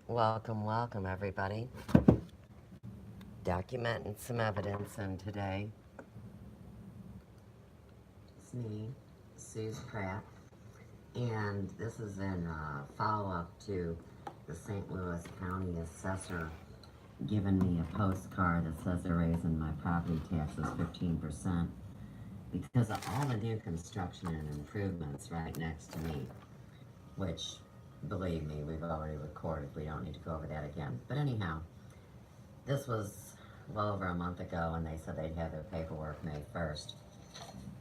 Welcome, welcome, everybody. Documenting some evidence, and today it's me, Suze Pratt, and this is in follow-up to the St. Louis County Assessor giving me a postcard that says they're raising my property taxes 15% because of all the new construction and improvements right next to me, which, believe me, we've already recorded. We don't need to go over that again. But anyhow, this was well over a month ago, and they said they'd have their paperwork May 1st.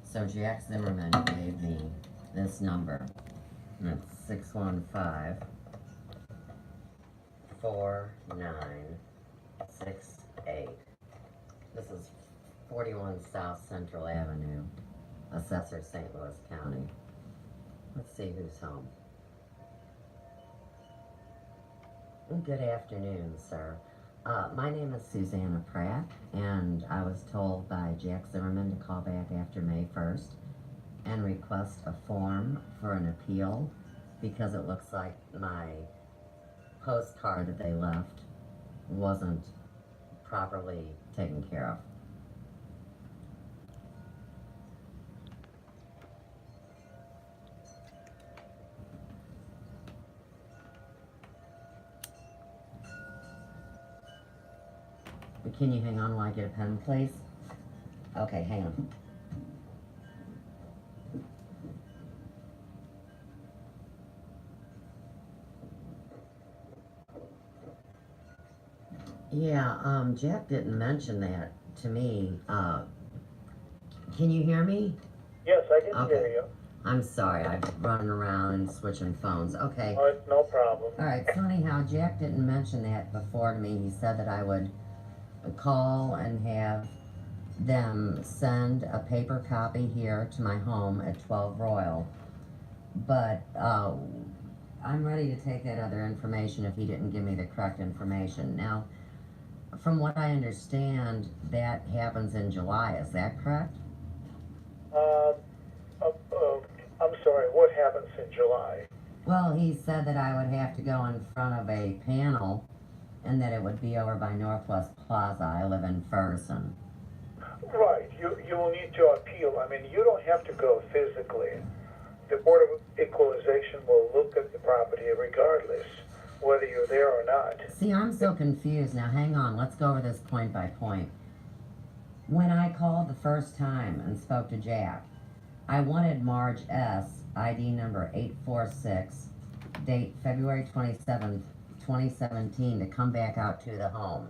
So Jack Zimmerman gave me this number, and it's 615-4968. This is 41 South Central Avenue, Assessor, St. Louis County. Let's see who's home. Good afternoon, sir. My name is Susanna Pratt, and I was told by Jack Zimmerman to call back after May 1st and request a form for an appeal because it looks like my postcard that they left wasn't properly taken care of. Can you hang on while I get a pen, please? Okay, hang on. Yeah, Jack didn't mention that to me. Can you hear me? Yes, I can hear you. I'm sorry, I'm running around and switching phones. Okay. All right, no problem. All right, so anyhow, Jack didn't mention that before to me. He said that I would call and have them send a paper copy here to my home at 12 Royal. But I'm ready to take that other information if he didn't give me the correct information. Now, from what I understand, that happens in July. Is that correct? I'm sorry, what happens in July? Well, he said that I would have to go in front of a panel and that it would be over by Northwest Plaza. I live in Ferguson. Right, you will need to appeal. I mean, you don't have to go physically. The Board of Equalization will look at the property regardless, whether you're there or not. See, I'm so confused. Now, hang on. Let's go over this point by point. When I called the first time and spoke to Jack, I wanted Marge S., ID number 846, date February 27th, 2017, to come back out to the home.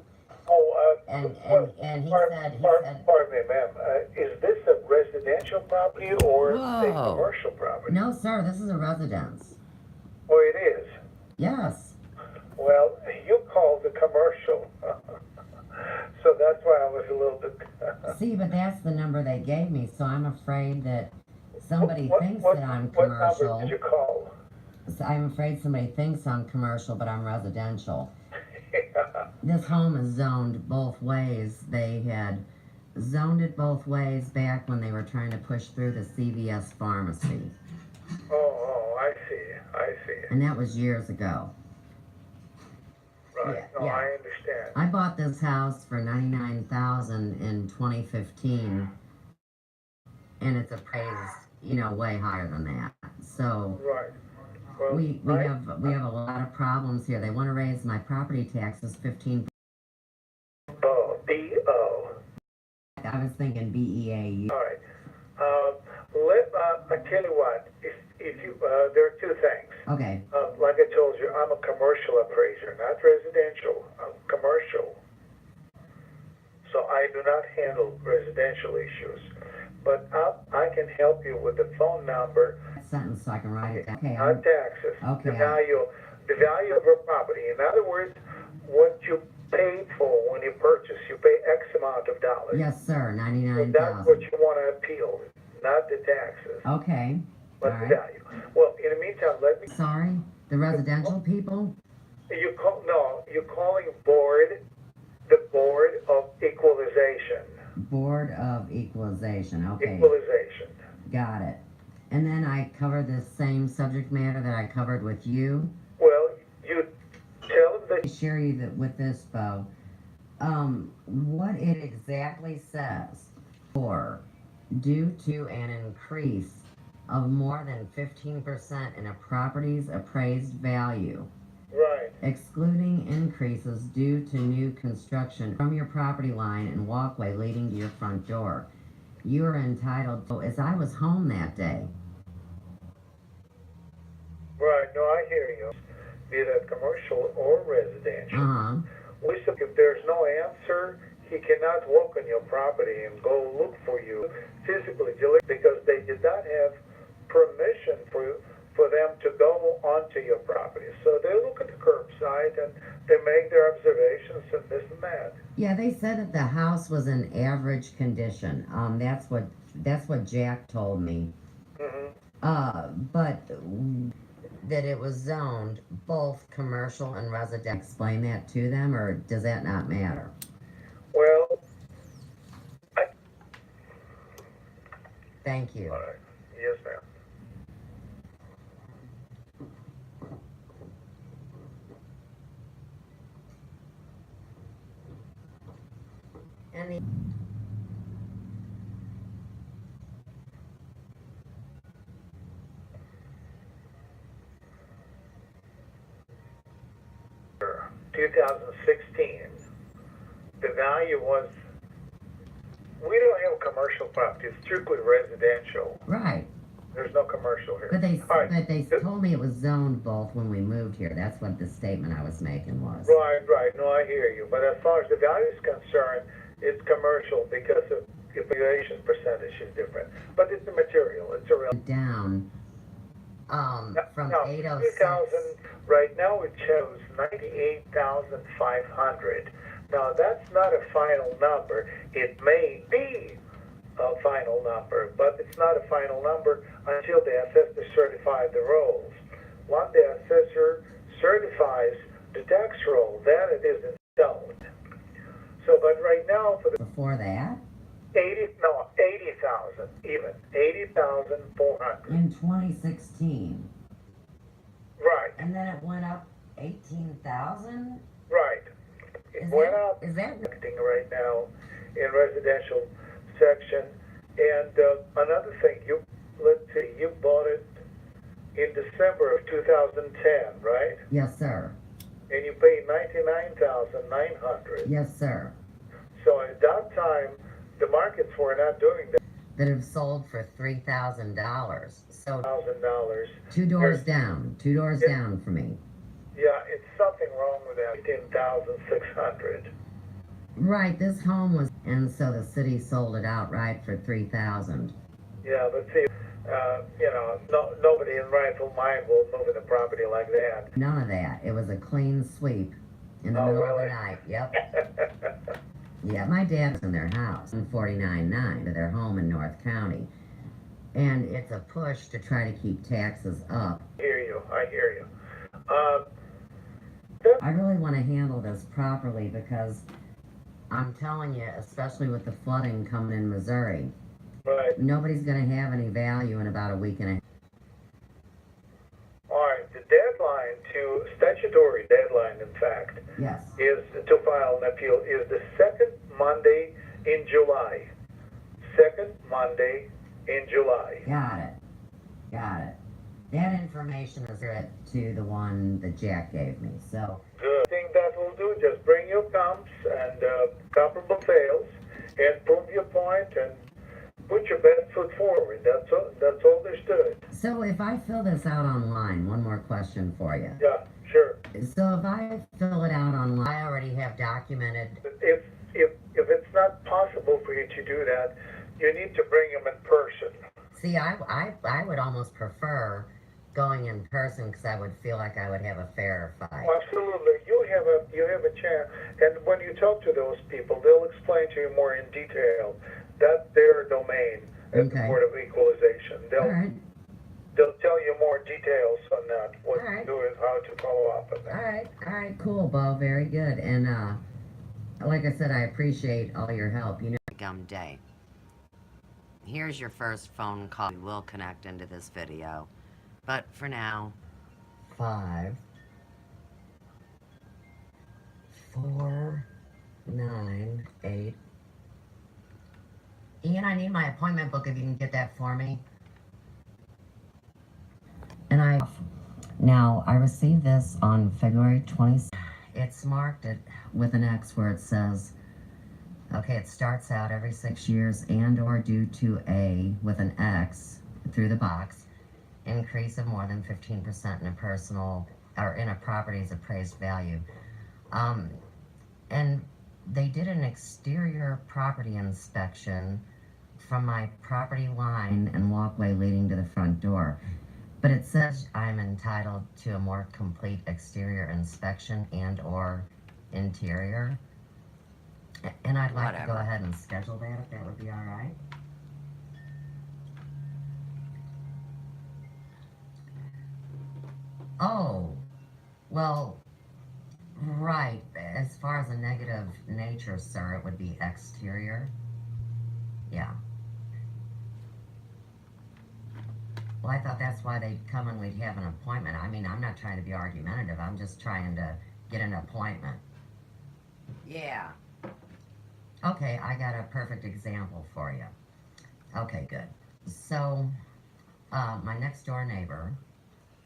Oh, And he said, pardon me, ma'am, is this a residential property or a commercial property? No, sir, this is a residence. Oh, it is? Yes. Well, you called the commercial. So that's why I was a little bit... See, but that's the number they gave me, so I'm afraid that somebody thinks that I'm What commercial. number did you call? So I'm afraid somebody thinks I'm commercial, but I'm residential. Yeah. This home is zoned both ways. They had zoned it both ways back when they were trying to push through the CVS pharmacy. Oh, I see. And that was years ago. Right. Yeah. I understand. I bought this house for $99,000 in 2015, and it's appraised, way higher than that. So Right. Well, we have a lot of problems here. They want to raise my property taxes 15%. Oh, B-O. I was thinking BEAU. All right. I tell you what, if you, there are two things. Okay. Like I told you, I'm a commercial appraiser, not residential. I'm commercial. So I do not handle residential issues. But I can help you with the phone number. Sentence so I can write it down. Okay. On taxes. Okay. The value of a property. In other words, what you paid for when you purchase. You pay X amount of dollars. Yes, sir. So 99,000. that's what you want to appeal, not the taxes, Okay. but All the right. value. Well, in the meantime, let me. Sorry, the residential people? You're calling the Board of Equalization. Board of Equalization. Okay. Equalization. Got it. And then I cover the same subject matter that I covered with you. Well, you tell them share you that with this, Bo. What it exactly says for due to an increase of more than 15% in a property's appraised value, Right. excluding increases due to new construction from your property line and walkway leading to your front door. You are entitled to, as I was home that day. Right. No, I hear you. Be that commercial or residential. Uh-huh. We said if there's no answer, he cannot walk on your property and go look for you physically, because they did not have permission for them to go onto your property. So they look at the curbside and they make their observations and this and that. Yeah, they said that the house was in average condition. That's what Jack told me. But that it was zoned both commercial and residential. Explain that to them, or does that not matter? Well, Thank you. all right. Yes, ma'am. And the For 2016, the value was, we don't have commercial property, it's strictly residential. right. There's no commercial here. But they All right. but they told me it was zoned both when we moved here. That's what the statement I was making was. Right. No, I hear you. But as far as the value is concerned, it's commercial because of the valuation percentage is different. But it's the material. It's a real. Down from Now, 806. 2,000, right now it shows 98,500. Now, that's not a final number. It may be a final number, but it's not a final number until the assessor certifies the rolls. Once the assessor certifies the tax roll, then it is installed. So, but right now for the Before that, 80,000 even, 80,400. in 2016. Right, And then it went up 18,000? right. It went up. Is that Acting right now in residential section. And another thing, let's see, you bought it in December of 2010, right? Yes, sir. And you paid 99,900. Yes, sir. So at that time, the markets were not doing that. That have sold for $3,000. So $1,000. two doors There's- down. Two doors Yeah. down for me. Yeah, it's something wrong with that. 18,600. Right, this home was, and so the city sold it outright for $3,000. Yeah, but see, nobody in rightful mind will move in a property like that. None of that. It was a clean sweep in the Oh, middle of really? the night. Yep. Yeah, my dad's in their house in 49.9 to their home in North County. And it's a push to try to keep taxes up. I hear you. I really want to handle this properly because I'm telling you, especially with the flooding coming in Missouri, Right. nobody's going to have any value in about a week and a half. All right. The deadline statutory deadline, in fact, Yes. is to file an appeal is the second Monday in July. Second Monday in July. Got it. That information is good to the one that Jack gave me. So, Good thing that will do. Just bring your comps and comparable sales and prove your point and put your best foot forward. That's all there's to it. so if I fill this out online, one more question for you. Yeah, sure. So if I fill it out online, I already have documented. If it's not possible for you to do that, you need to bring them in person. See, I would almost prefer going in person because I would feel like I would have a fairer fight. Absolutely, you have a chance. And when you talk to those people, they'll explain to you more in detail. That's their domain at the Okay. Board of Equalization. All right. They'll tell you more details on that, what All right. to do and how to follow up on that. All right, cool, Bo. Very good. And like I said, I appreciate all your help. You know, gum day. Here's your first phone call. We will connect into this video, but for now, 5, 498. Ian, I need my appointment book if you can get that for me. And now I received this on February 20th. It's marked with an X where it says, okay, it starts out every 6 years and or due to a, with an X through the box, increase of more than 15% in a personal or in a property's appraised value. And they did an exterior property inspection from my property line and walkway leading to the front door. But it says I'm entitled to a more complete exterior inspection and or interior. And I'd like to go ahead and schedule that if that would be all right. Oh, well, right. As far as a negative nature, sir, it would be exterior. Yeah. Well, I thought that's why they'd come and we'd have an appointment. I mean, I'm not trying to be argumentative. I'm just trying to get an appointment. Yeah. Okay, I got a perfect example for you. Okay, good. So, my next door neighbor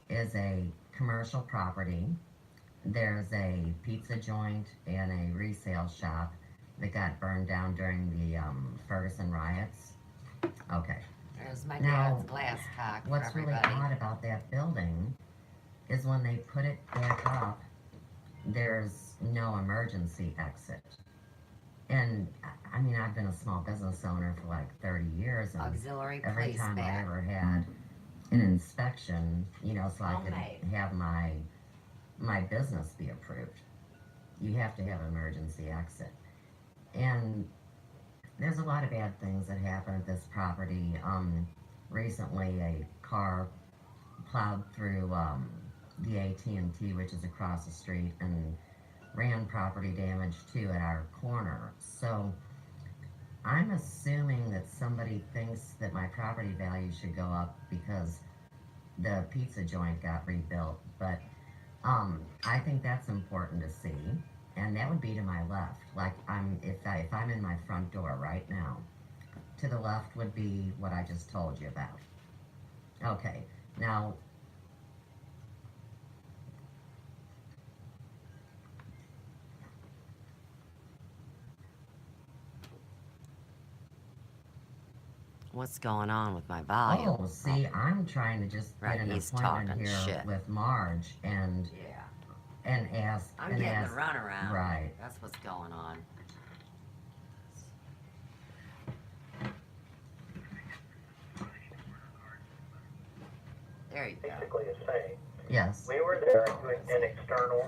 is a commercial property. There's a pizza joint and a resale shop that got burned down during the Ferguson riots. Okay. There's my Now, dad's glass cock for what's really everybody. odd about that building is when they put it back up, there's no emergency exit. And, I mean, I've been a small business owner for like 30 years, and Auxiliary every time I placemat. ever had an inspection, you know, so I Homemade. could have my business be approved, you have to have an emergency exit. And there's a lot of bad things that happen at this property. Recently a car plowed through the AT&T, which is across the street, and ran property damage too at our corner. So I'm assuming that somebody thinks that my property value should go up because the pizza joint got rebuilt. But I think that's important to see. And that would be to my left. Like if I'm in my front door right now, to the left would be what I just told you about. Okay, now What's going on with my volume? oh, see, I'm trying to just Right, get an he's appointment talking here shit. with Marge and Yeah. ask. I'm and getting ask, the runaround. Right. That's what's going on. There you go. Basically is saying, Yes. we were there doing an external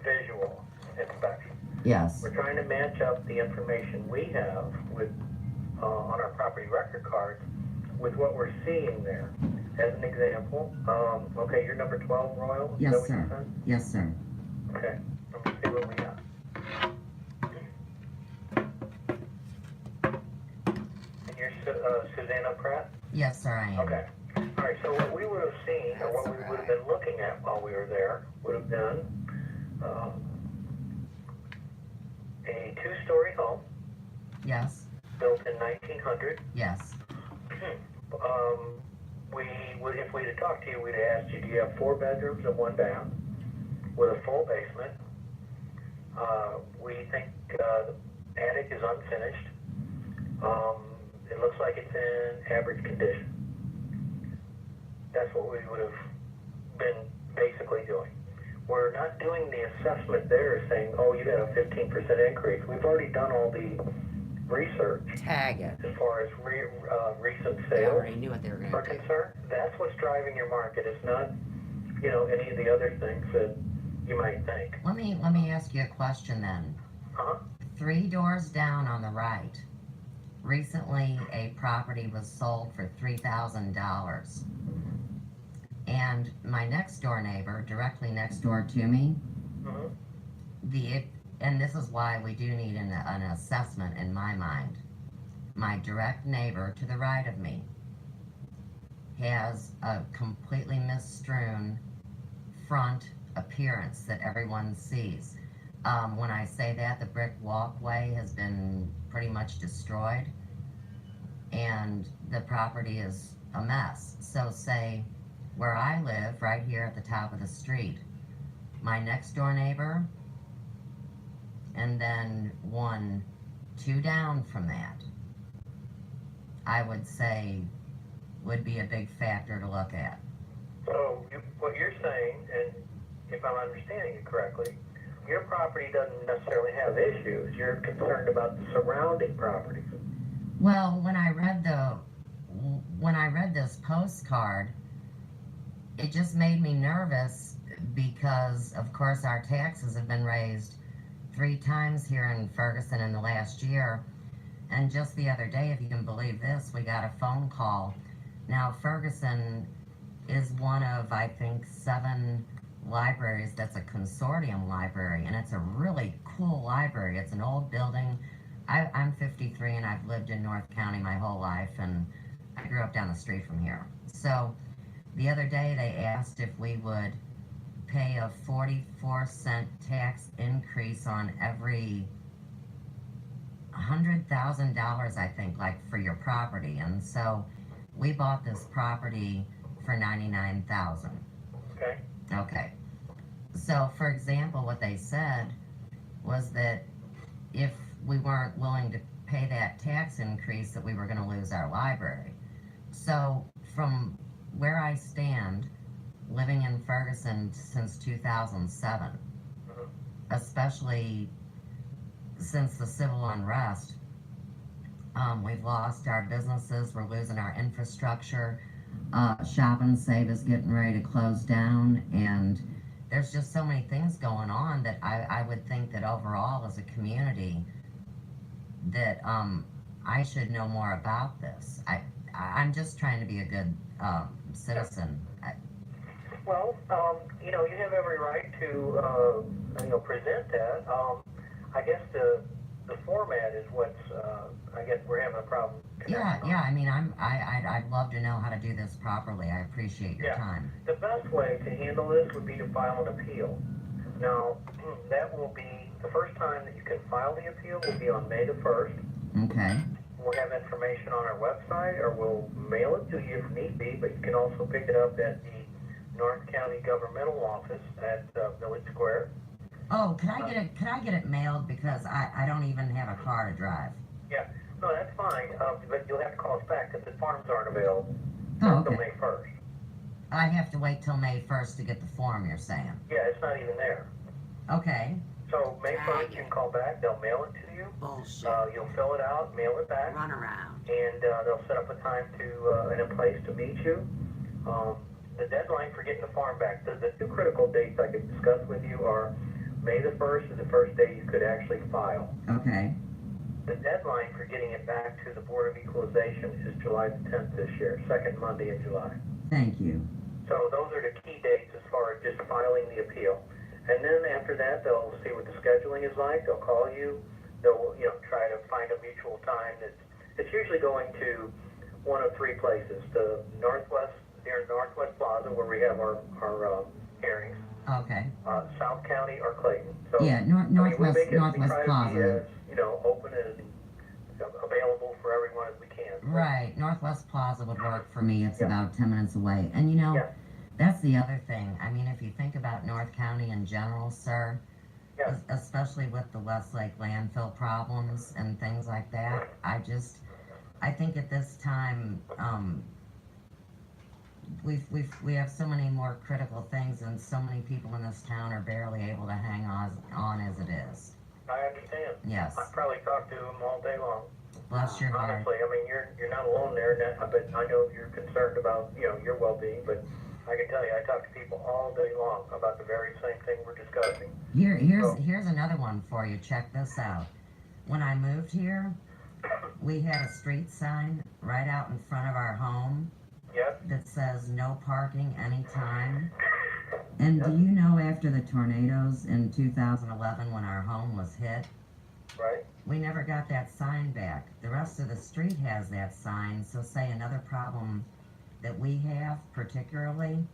visual inspection. Yes. We're trying to match up the information we have with, on our property record cards with what we're seeing there. As an example, okay, you're number 12, Royal? Is that Yes, what you sir. said? Yes, sir. Okay, let me see what we got. And you're Susanna Pratt? Yes, sir, I am. Okay. All right, so what we would have seen, or what That's we would have right. been looking at while we were there, would have been a two-story home Yes. built in 1900. Yes. If we'd have talked to you, we'd have asked you, do you have 4 bedrooms and 1 bath with a full basement? We think the attic is unfinished. It looks like it's in average condition. That's what we would have been basically doing. We're not doing the assessment there saying, oh, you got a 15% increase. We've already done all the research Tag it. as far as recent They sales already knew what they were going are to do. concerned. That's what's driving your market. It's not, you know, any of the other things that you might think. Let me ask you a question then. Uh-huh. 3 doors down on the right. Recently, a property was sold for $3,000. And my next door neighbor, directly next door to me, Mm-hmm. and this is why we do need an assessment in my mind. My direct neighbor to the right of me has a completely misstrewn front appearance that everyone sees. When I say that, the brick walkway has been pretty much destroyed, and the property is a mess. So say where I live, right here at the top of the street, my next door neighbor, and then two down from that, I would say would be a big factor to look at. So what you're saying, and if I'm understanding it correctly, your property doesn't necessarily have issues. You're concerned about the surrounding properties. Well, when I read this postcard, it just made me nervous because, of course, our taxes have been raised 3 times here in Ferguson in the last year. And just the other day, if you can believe this, we got a phone call. Now, Ferguson is one of, I think, 7 libraries that's a consortium library, and it's a really cool library. It's an old building. I'm 53 and I've lived in North County my whole life, and I grew up down the street from here. So the other day they asked if we would pay a 44-cent tax increase on every $100,000, I think, like for your property. And so we bought this property for $99,000. Okay. Okay. So, for example, what they said was that if we weren't willing to pay that tax increase, that we were going to lose our library. So, from where I stand, living in Ferguson since 2007, especially since the civil unrest, we've lost our businesses, we're losing our infrastructure. Shop and Save is getting ready to close down, and there's just so many things going on that I would think that overall as a community that I should know more about this. I'm just trying to be a good citizen. Well, you have every right to, present that. I guess the format is what's, I guess we're having a problem. Yeah. I mean, I'd love to know how to do this properly. I appreciate your time. The best way to handle this would be to file an appeal. Now, that will be, the first time that you can file the appeal will be on May the 1st. Okay. We'll have information on our website, or we'll mail it to you if need be, but you can also pick it up at the North County Governmental Office at Village Square. Oh, could I get it mailed, because I don't even have a car to drive. Yeah, no, that's fine, but you'll have to call us back because the forms aren't available until May 1st. I have to wait till May 1st to get the form, you're saying? Yeah, it's not even there. Okay. So May 1st, you can call back, they'll mail it to you. Bullshit. You'll fill it out, mail it back. Run around. And they'll set up a time and a place to meet you. The deadline for getting the form back, the 2 critical dates I could discuss with you are May the 1st is the first day you could actually file. Okay. The deadline for getting it back to the Board of Equalization is July the 10th this year, second Monday in July. Thank you. So those are the key dates as far as just filing the appeal. And then after that, they'll see what the scheduling is like. They'll call you. They'll try to find a mutual time. It's usually going to one of 3 places: the near Northwest Plaza, where we have our hearings. Okay. South County or Clayton. So Yeah, Northwest we try Plaza. to be as open and available for everyone as we can. Right, Northwest Plaza would work for me. It's Yeah. about 10 minutes away. And Yeah. that's the other thing. I mean, if you think about North County in general, sir, Yeah. especially with the Westlake landfill problems and things like that, I think at this time, we have so many more critical things, and so many people in this town are barely able to hang on as it is. I understand. Yes. I probably talk to them all day long. Bless your heart. Honestly, I mean, you're not alone there, but I know you're concerned about your well-being. But I can tell you, I talk to people all day long about the very same thing we're discussing. Here's another one for you. Check this out. When I moved here, we had a street sign right out in front of our home. Yep. That says no parking anytime. And do you know, after the tornadoes in 2011 when our home was hit, Right. we never got that sign back. The rest of the street has that sign. So say another problem that we have particularly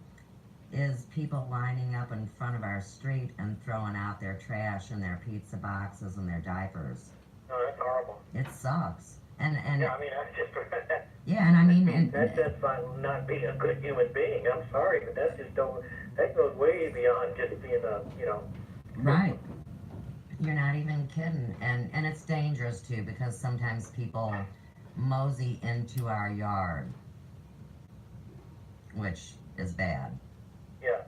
is people lining up in front of our street and throwing out their trash and their pizza boxes and their diapers. No, that's horrible. It sucks. And Yeah, I mean, that's just yeah, and I mean, that's not being a good human being. I'm sorry, but that's just that goes way beyond just being a, right. You're not even kidding. And it's dangerous too, because sometimes people mosey into our yard, which is bad. Yeah.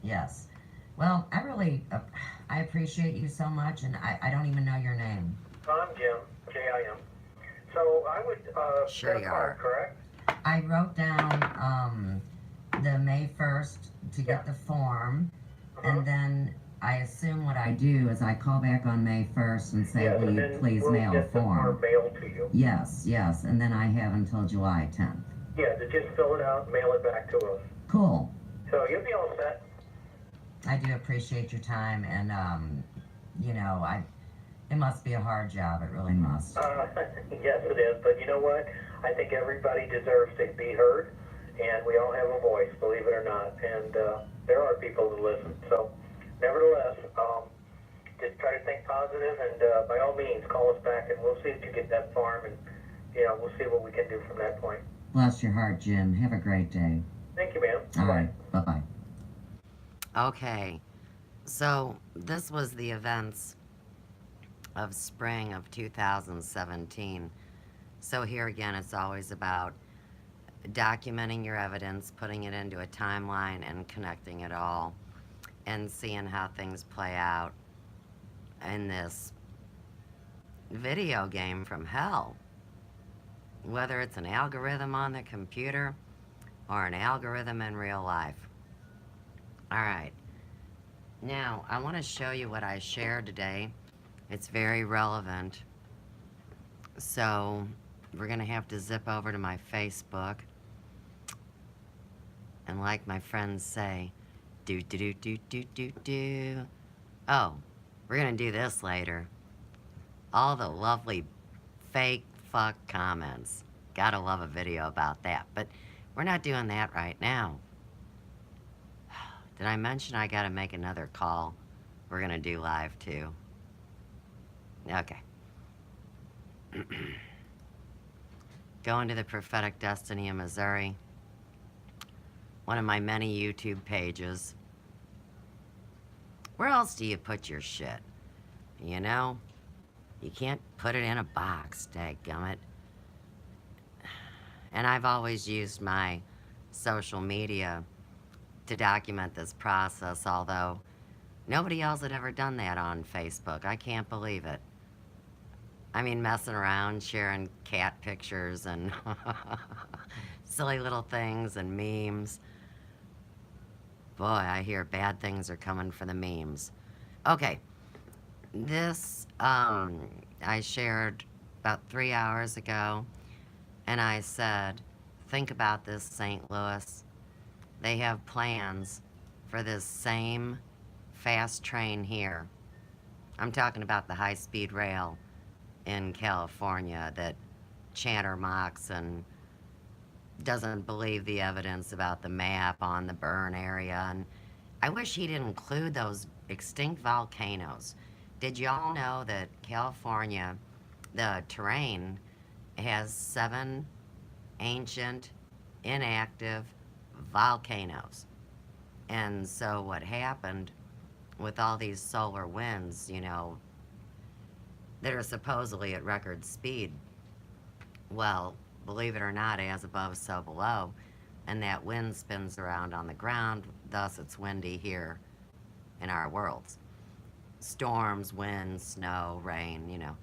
Yes. Well, I appreciate you so much, and I don't even know your name. I'm Jim, J-I-M. So I would, Sure set you apart, are. correct? I wrote down the May 1st to get Yeah. the form, Uh-huh. and then I assume what I do is I call back on May 1st and say, Yes, will and you then please we'll mail a get the form form? mailed to you. Yes, yes, and then I have until July 10th. Yeah, to just fill it out and mail it back to us. Cool. So you'll be all set. I do appreciate your time, and it must be a hard job. It really must. Yes, it is. But you know what? I think everybody deserves to be heard, and we all have a voice, believe it or not. And there are people who listen. So, nevertheless, just try to think positive, and by all means, call us back, and we'll see if you get that farm, and we'll see what we can do from that point. Bless your heart, Jim. Have a great day. Thank you, ma'am. All right. Bye-bye. Okay, so this was the events of spring of 2017. So here again, it's always about documenting your evidence, putting it into a timeline, and connecting it all, and seeing how things play out in this video game from hell. Whether it's an algorithm on the computer or an algorithm in real life. All right. Now, I want to show you what I shared today. It's very relevant. So, we're going to have to zip over to my Facebook. And like my friends say, do. Oh, we're going to do this later. All the lovely fake fuck comments. Gotta love a video about that. But we're not doing that right now. Did I mention I gotta make another call? We're gonna do live too. Okay. Going to the Prophetic Destiny in Missouri. One of my many YouTube pages. Where else do you put your shit? You know? You can't put it in a box, dadgummit. And I've always used my social media to document this process, although nobody else had ever done that on Facebook. I can't believe it. I mean, messing around, sharing cat pictures and silly little things and memes. Boy, I hear bad things are coming for the memes. Okay, this I shared about 3 hours ago, and I said, think about this, St. Louis. They have plans for this same fast train here. I'm talking about the high-speed rail in California that Chanter mocks and doesn't believe the evidence about the map on the burn area. And I wish he'd include those extinct volcanoes. Did y'all know that California, the terrain, has 7 ancient, inactive volcanoes? And so what happened with all these solar winds, that are supposedly at record speed, well, believe it or not, as above, so below, and that wind spins around on the ground, thus it's windy here in our worlds. Storms, wind, snow, rain,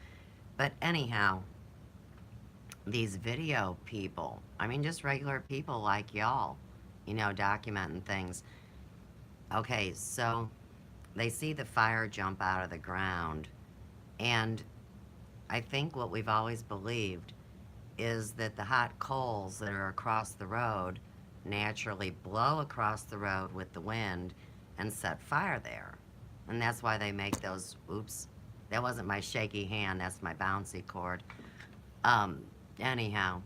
But anyhow, these video people, I mean just regular people like y'all, documenting things. Okay, so they see the fire jump out of the ground, and I think what we've always believed is that the hot coals that are across the road naturally blow across the road with the wind and set fire there. And that's why they make those, oops, that wasn't my shaky hand, that's my bouncy cord. Anyhow,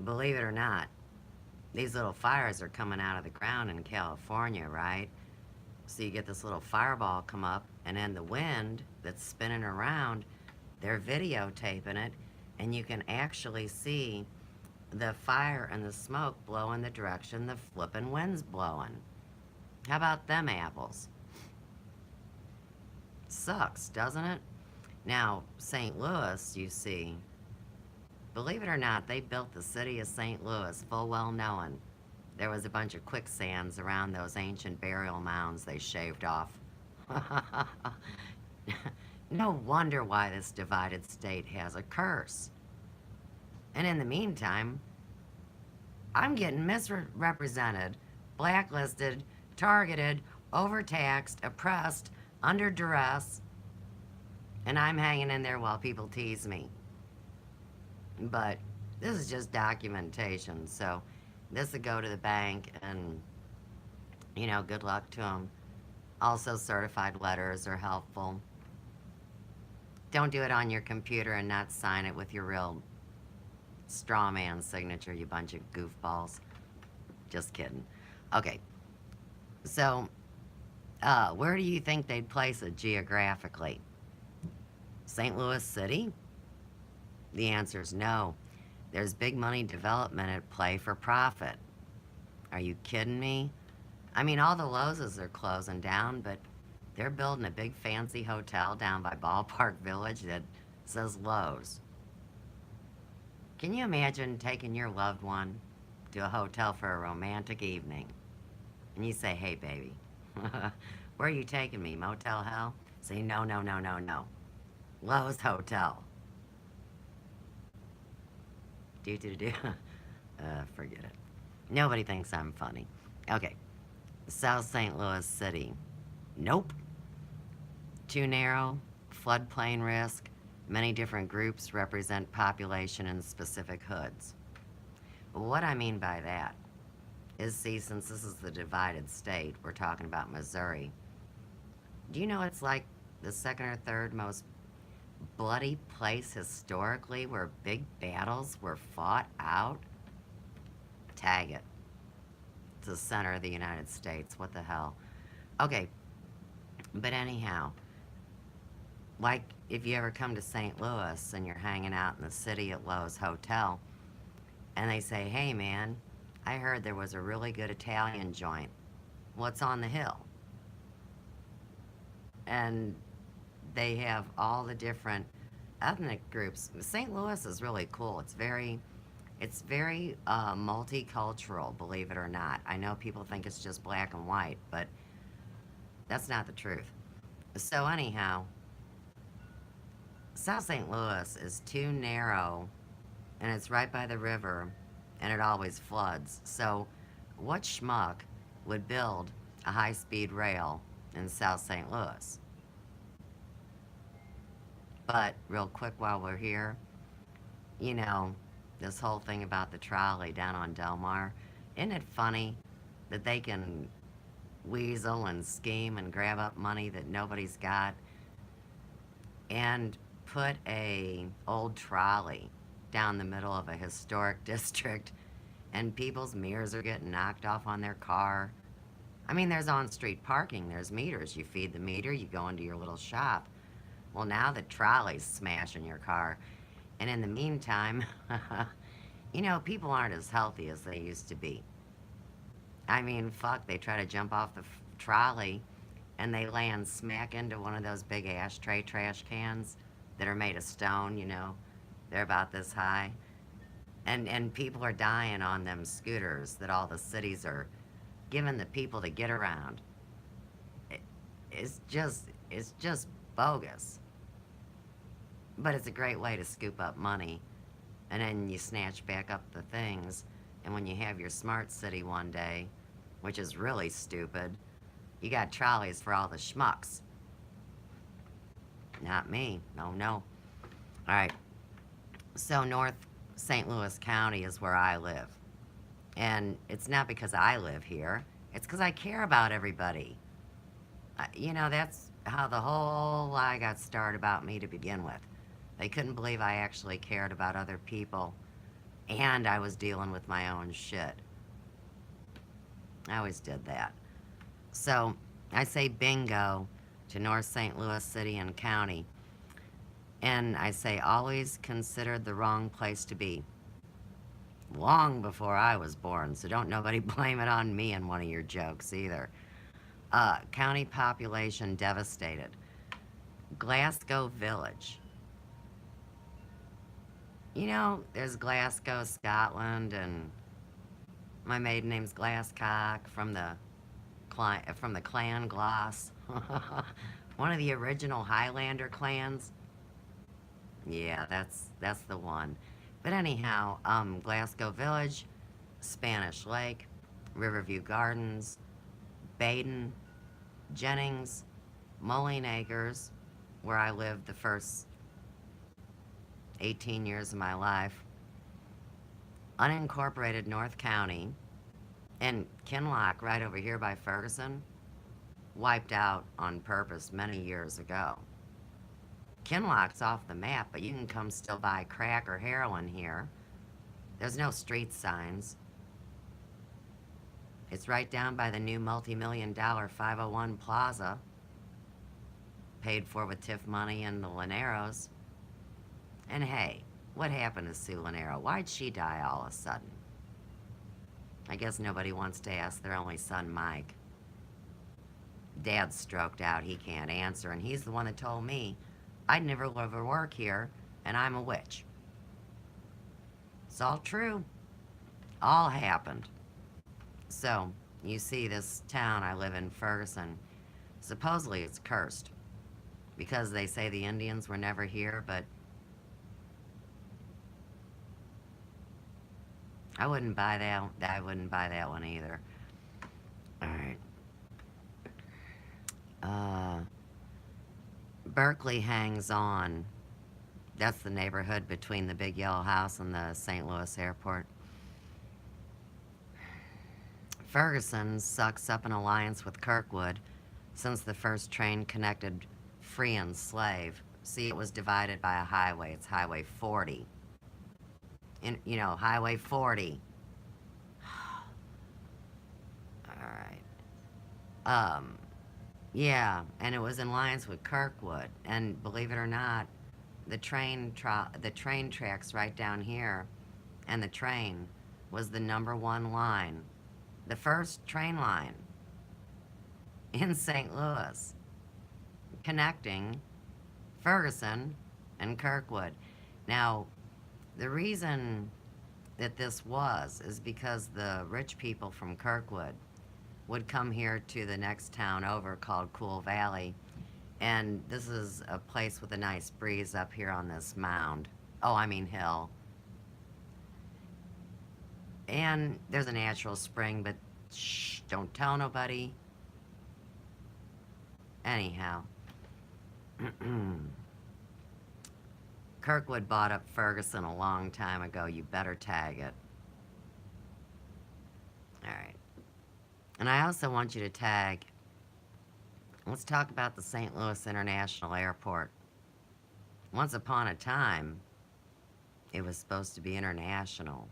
believe it or not, these little fires are coming out of the ground in California, right? So you get this little fireball come up, and then the wind that's spinning around, they're videotaping it, and you can actually see the fire and the smoke blow in the direction the flippin' wind's blowing. How about them apples? Sucks, doesn't it? Now, St. Louis, you see, believe it or not, they built the city of St. Louis full well knowing there was a bunch of quicksands around those ancient burial mounds they shaved off. No wonder why this divided state has a curse. And in the meantime, I'm getting misrepresented, blacklisted, targeted, overtaxed, oppressed, under duress, and I'm hanging in there while people tease me. But this is just documentation, so this would go to the bank, and, good luck to them. Also, certified letters are helpful. Don't do it on your computer and not sign it with your real straw man signature, you bunch of goofballs. Just kidding. Okay, so where do you think they'd place it geographically? St. Louis City? The answer is no. There's big money development at play for profit. Are you kidding me? I mean, all the Lowe's are closing down, but they're building a big fancy hotel down by Ballpark Village that says Lowe's. Can you imagine taking your loved one to a hotel for a romantic evening? And you say, hey, baby, where are you taking me? Motel hell? Say, no, no, no, no, no. Lowe's Hotel. Do. Forget it. Nobody thinks I'm funny. Okay. South St. Louis City. Nope. Too narrow, floodplain risk, many different groups represent population in specific hoods. What I mean by that is, see, since this is the divided state, we're talking about Missouri. Do you know it's like the second or third most bloody place historically where big battles were fought out? Tag it. It's the center of the United States. What the hell? Okay, but anyhow, like if you ever come to St. Louis and you're hanging out in the city at Lowe's Hotel, and they say, hey man, I heard there was a really good Italian joint. What's on the hill? And they have all the different ethnic groups. St. Louis is really cool. It's very multicultural, believe it or not. I know people think it's just black and white, but that's not the truth. So anyhow, South St. Louis is too narrow, and it's right by the river, and it always floods. So what schmuck would build a high-speed rail in South St. Louis? But real quick while we're here, this whole thing about the trolley down on Del Mar, isn't it funny that they can weasel and scheme and grab up money that nobody's got and put a old trolley down the middle of a historic district, and people's mirrors are getting knocked off on their car. I mean, there's on-street parking, there's meters. You feed the meter, you go into your little shop. Well, now the trolley's smashing your car. And in the meantime, people aren't as healthy as they used to be. I mean, fuck, they try to jump off the trolley and they land smack into one of those big ashtray trash cans that are made of stone, They're about this high. And people are dying on them scooters that all the cities are giving the people to get around. It's just bogus. But it's a great way to scoop up money. And then you snatch back up the things. And when you have your smart city one day, which is really stupid, you got trolleys for all the schmucks. Not me. No. All right. So North St. Louis County is where I live. And it's not because I live here. It's because I care about everybody. That's how the whole lie got started about me to begin with. They couldn't believe I actually cared about other people, and I was dealing with my own shit. I always did that. So I say bingo to North St. Louis City and County. And I say always considered the wrong place to be. Long before I was born, so don't nobody blame it on me in one of your jokes either. County population devastated. Glasgow Village. You know, there's Glasgow, Scotland, and my maiden name's Glasscock from the clan Gloss. One of the original Highlander clans. Yeah, that's the one. But anyhow, Glasgow Village, Spanish Lake, Riverview Gardens, Baden, Jennings, Mulling Acres, where I lived the first 18 years of my life, unincorporated North County, and Kinloch, right over here by Ferguson, wiped out on purpose many years ago. Kinloch's off the map, but you can come still buy crack or heroin here. There's no street signs. It's right down by the new multi-million-dollar 501 Plaza, paid for with TIF money and the Lineros. And hey, what happened to Sue Linero? Why'd she die all of a sudden? I guess nobody wants to ask their only son, Mike. Dad's stroked out, he can't answer, and he's the one that told me I'd never ever work here, and I'm a witch. It's all true. All happened. So, you see, this town I live in, Ferguson, supposedly it's cursed. Because they say the Indians were never here, but I wouldn't buy that. I wouldn't buy that one either. Alright. Berkeley hangs on. That's the neighborhood between the Big Yellow House and the St. Louis airport. Ferguson sucks up an alliance with Kirkwood since the first train connected free and slave. See, it was divided by a highway. It's Highway 40. Highway 40. Alright. Yeah, and it was in alliance with Kirkwood. And believe it or not, the train tracks right down here, and the train was the #1 line. The first train line in St. Louis, connecting Ferguson and Kirkwood. Now, the reason that this is because the rich people from Kirkwood would come here to the next town over called Cool Valley. And this is a place with a nice breeze up here on this mound. Hill. And there's a natural spring, but shh, don't tell nobody. Anyhow. Kirkwood bought up Ferguson a long time ago. You better tag it. Alright. And I also want you to tag, let's talk about the St. Louis International Airport. Once upon a time, it was supposed to be international.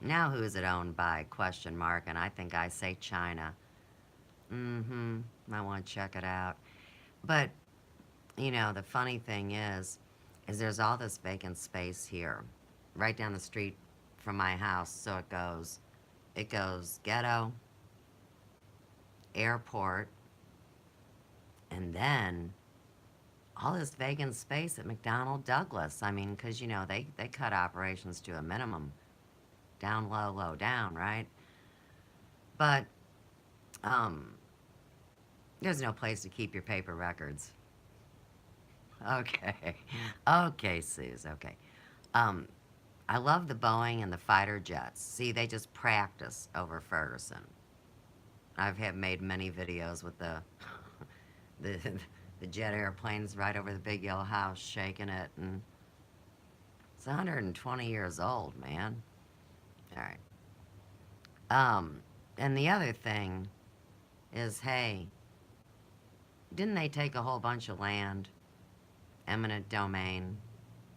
Now who is it owned by? Question mark, and I think I say China. I want to check it out. But, the funny thing is there's all this vacant space here, right down the street from my house. So it goes ghetto, airport, and then all this vacant space at McDonnell Douglas. Because, they cut operations to a minimum. Down low, low down, right? But, there's no place to keep your paper records. Okay, Suze, okay. I love the Boeing and the fighter jets. See, they just practice over Ferguson. I've made many videos with the jet airplanes right over the Big Yellow House, shaking it, and it's 120 years old, man. Alright. And the other thing is, hey, didn't they take a whole bunch of land, eminent domain,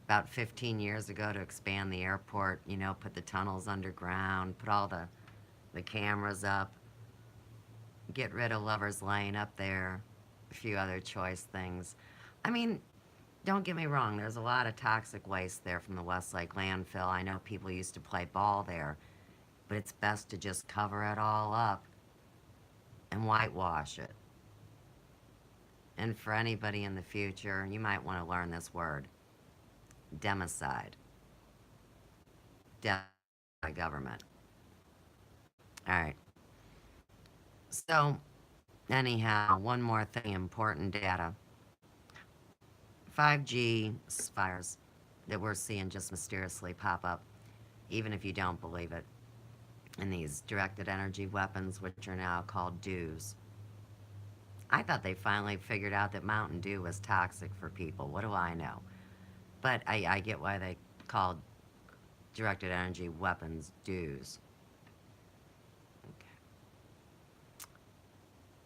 about 15 years ago to expand the airport, put the tunnels underground, put all the the cameras up, get rid of Lover's Lane up there, a few other choice things. I mean, don't get me wrong, there's a lot of toxic waste there from the Westlake landfill. I know people used to play ball there, but it's best to just cover it all up and whitewash it. And for anybody in the future, you might want to learn this word, democide. Death by government. All right. So, anyhow, one more thing, important data. 5G fires that we're seeing just mysteriously pop up, even if you don't believe it, in these directed energy weapons, which are now called DEWs. I thought they finally figured out that Mountain Dew was toxic for people. What do I know? But I get why they called directed energy weapons DEWs. Okay.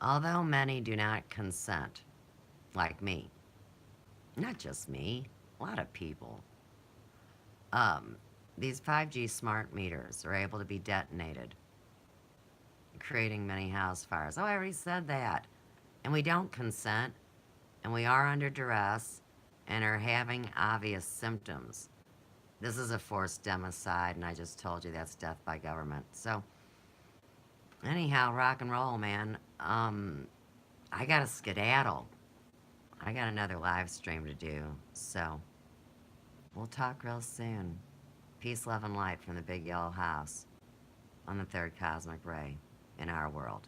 Although many do not consent, like me, not just me, a lot of people, these 5G smart meters are able to be detonated, creating many house fires. Oh, I already said that. And we don't consent, and we are under duress, and are having obvious symptoms. This is a forced democide, and I just told you that's death by government. So, anyhow, rock and roll, man. I gotta skedaddle. I got another live stream to do, so we'll talk real soon. Peace, love, and light from the big yellow house on the third cosmic ray in our world.